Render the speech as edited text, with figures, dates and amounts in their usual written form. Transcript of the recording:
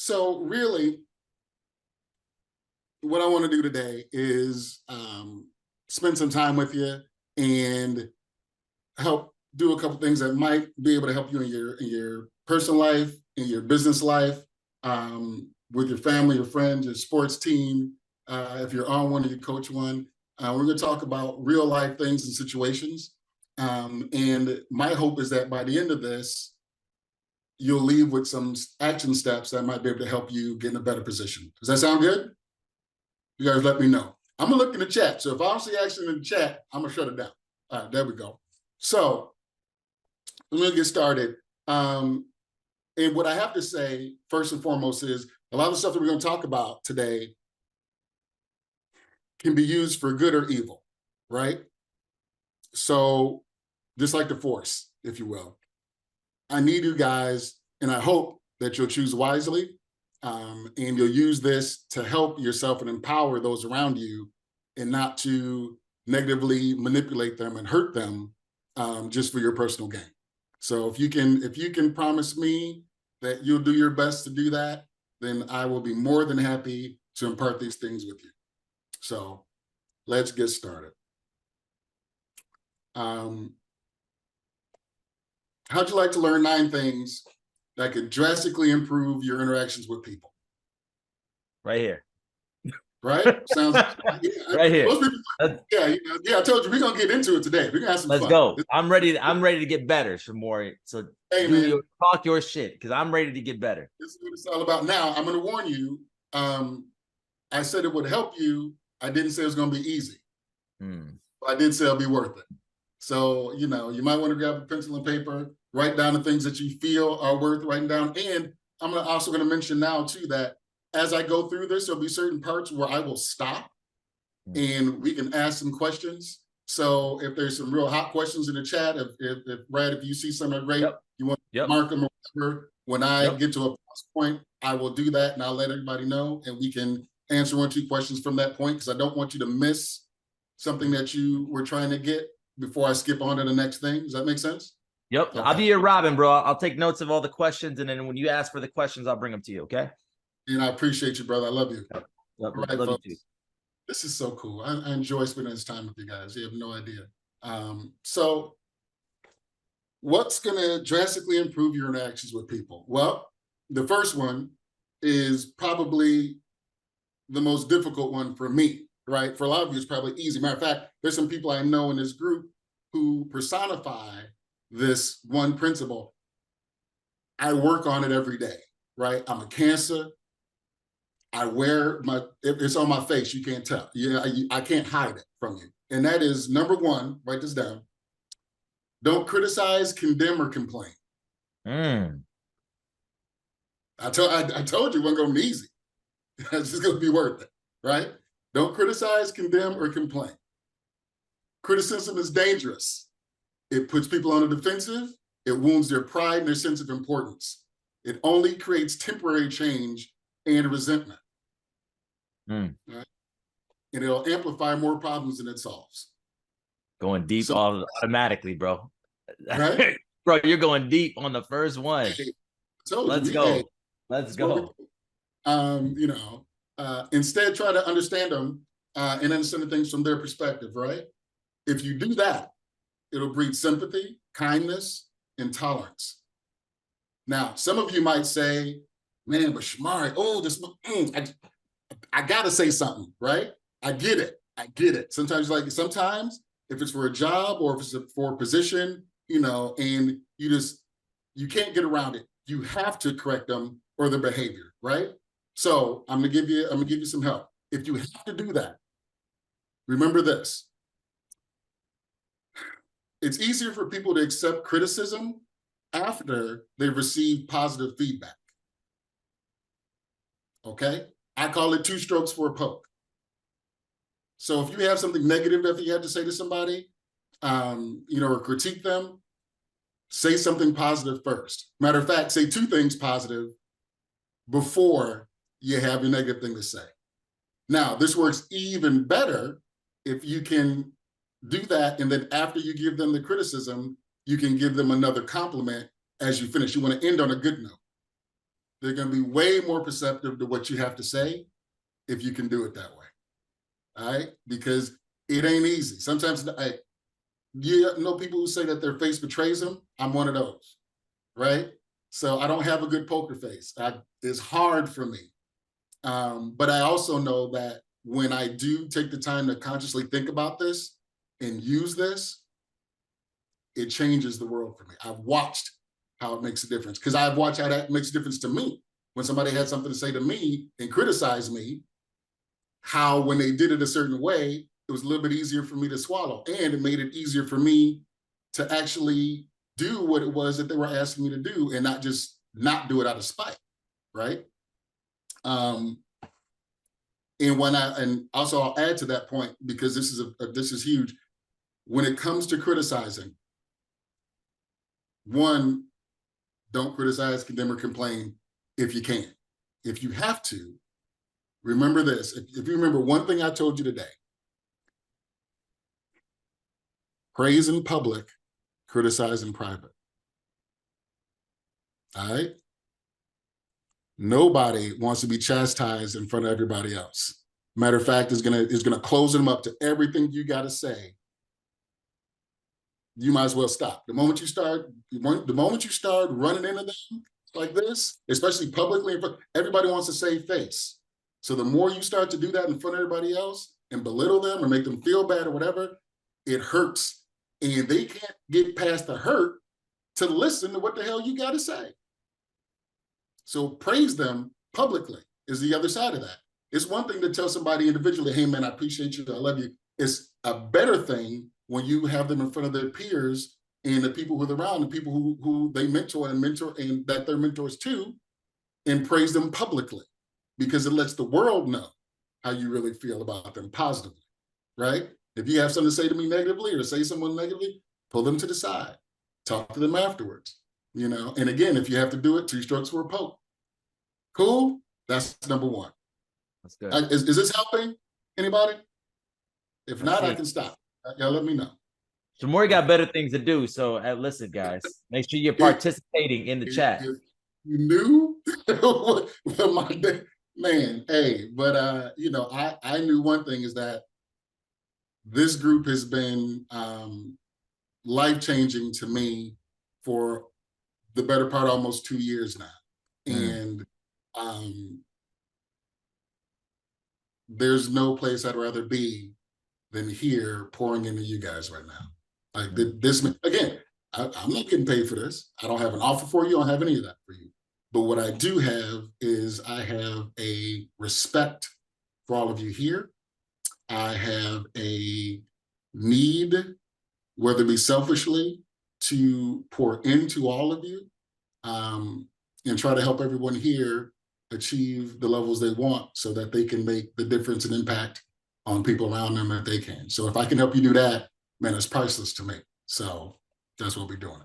So really, what I want to do today is spend some time with you and help do a couple things that might be able to help you in your personal life, in your business life, with your family, your friends, your sports team. If you're on one or you coach one, we're going to talk about real life things and situations. And my hope is that by the end of this, you'll leave with some action steps that might be able to help you get in a better position. Does that sound good? You guys let me know. I'm gonna look in the chat. So if I don't see action in the chat, I'm gonna shut it down. All right, there we go. So let me get started. And what I have to say, first and foremost, is a lot of the stuff that we're gonna talk about today can be used for good or evil, right? So just like the Force, if you will. I need you guys, and I hope that you'll choose wisely, and you'll use this to help yourself and empower those around you, and not to negatively manipulate them and hurt them just for your personal gain. So if you can promise me that you'll do your best to do that, then I will be more than happy to impart these things with you. So let's get started. How'd you like to learn 9 things that could drastically improve your interactions with people? Right here. Right? Sounds right here. Most people, yeah, I told you we're gonna get into it today. We're gonna have some Let's fun. go. I'm ready to get better, Shamori. So hey, talk your shit, because I'm ready to get better. This is what it's all about. Now, I'm gonna warn you. I said it would help you. I didn't say it was gonna be easy. I did say it'll be worth it. So, you might want to grab a pencil and paper, write down the things that you feel are worth writing down. And I'm also going to mention now, too, that as I go through this, there'll be certain parts where I will stop and we can ask some questions. So if there's some real hot questions in the chat, if Brad, if you see something great, you want to mark them or whatever, when I get to a point, I will do that and I'll let everybody know, and we can answer 1 or 2 questions from that point, because I don't want you to miss something that you were trying to get before I skip on to the next thing. Does that make sense? Yep. Okay. I'll be your Robin, bro. I'll take notes of all the questions, and then when you ask for the questions, I'll bring them to you, okay? And I appreciate you, brother. I love you. All right, love you too. This is so cool. I enjoy spending this time with you guys. You have no idea. So what's going to drastically improve your interactions with people? Well, the first one is probably the most difficult one for me. Right? For a lot of you, it's probably easy. Matter of fact, there's some people I know in this group who personify this one principle. I work on it every day, right? I'm a Cancer. I wear it's on my face. You can't tell. I can't hide it from you. And that is number 1, write this down. Don't criticize, condemn, or complain. I told you it wasn't going to be easy. It's just going to be worth it, right? Don't criticize, condemn, or complain. Criticism is dangerous. It puts people on the defensive. It wounds their pride and their sense of importance. It only creates temporary change and resentment. Right? And it'll amplify more problems than it solves. Going deep automatically, bro. Right? Bro, you're going deep on the first one. Let's go. Let's go. Instead, try to understand them and understand things from their perspective, right? If you do that, it'll breed sympathy, kindness, and tolerance. Now, some of you might say, man, but Shamori, I got to say something, right? I get it. Sometimes if it's for a job or if it's for a position, and you can't get around it. You have to correct them or their behavior, right? So I'm gonna give you some help. If you have to do that, remember this. It's easier for people to accept criticism after they've received positive feedback. Okay? I call it 2 strokes for a poke. So if you have something negative that you have to say to somebody, or critique them, say something positive first. Matter of fact, say 2 things positive before you have your negative thing to say. Now, this works even better if you can do that, and then after you give them the criticism, you can give them another compliment as you finish. You want to end on a good note. they're going to be way more perceptive to what you have to say if you can do it that way. All right? Because it ain't easy. Sometimes you know people who say that their face betrays them. I'm one of those, right? So I don't have a good poker face. It's hard for me. But I also know that when I do take the time to consciously think about this and use this, it changes the world for me. I've watched how it makes a difference, because I've watched how that makes a difference to me. When somebody had something to say to me and criticize me, how when they did it a certain way, it was a little bit easier for me to swallow. And it made it easier for me to actually do what it was that they were asking me to do, and not just not do it out of spite, right? And also I'll add to that point, because this is huge. When it comes to criticizing, one, don't criticize, condemn, or complain if you can. If you have to, remember this. If you remember one thing I told you today: praise in public, criticize in private. All right? Nobody wants to be chastised in front of everybody else. Matter of fact, is gonna close them up to everything you got to say. You might as well stop. The moment you start running into them like this, especially publicly, everybody wants to save face. So the more you start to do that in front of everybody else and belittle them or make them feel bad or whatever, it hurts. And they can't get past the hurt to listen to what the hell you got to say. So praise them publicly is the other side of that. It's one thing to tell somebody individually, hey man, I appreciate you, I love you. It's a better thing when you have them in front of their peers and the people who are around, the people who they mentor and that they're mentors to, and praise them publicly, because it lets the world know how you really feel about them positively, right? If you have something to say to me negatively or say someone negatively, pull them to the side, talk to them afterwards, you know? And again, if you have to do it, 2 strokes for a poke. Cool? That's number one. That's good. Is this helping anybody? If not, I it. can stop. Y'all let me know. Shamori got better things to do. So listen, guys, make sure you're participating in the chat. If you knew man, hey, but you know, I knew one thing is that this group has been life-changing to me for the better part of almost 2 years now. And there's no place I'd rather be than here pouring into you guys right now. Like this, again, I'm not getting paid for this. I don't have an offer for you. I don't have any of that for you. But what I do have is I have a respect for all of you here. I have a need, whether it be selfishly, to pour into all of you and try to help everyone here achieve the levels they want so that they can make the difference and impact on people around them that they can. So if I can help you do that, man, it's priceless to me. So that's what we're doing.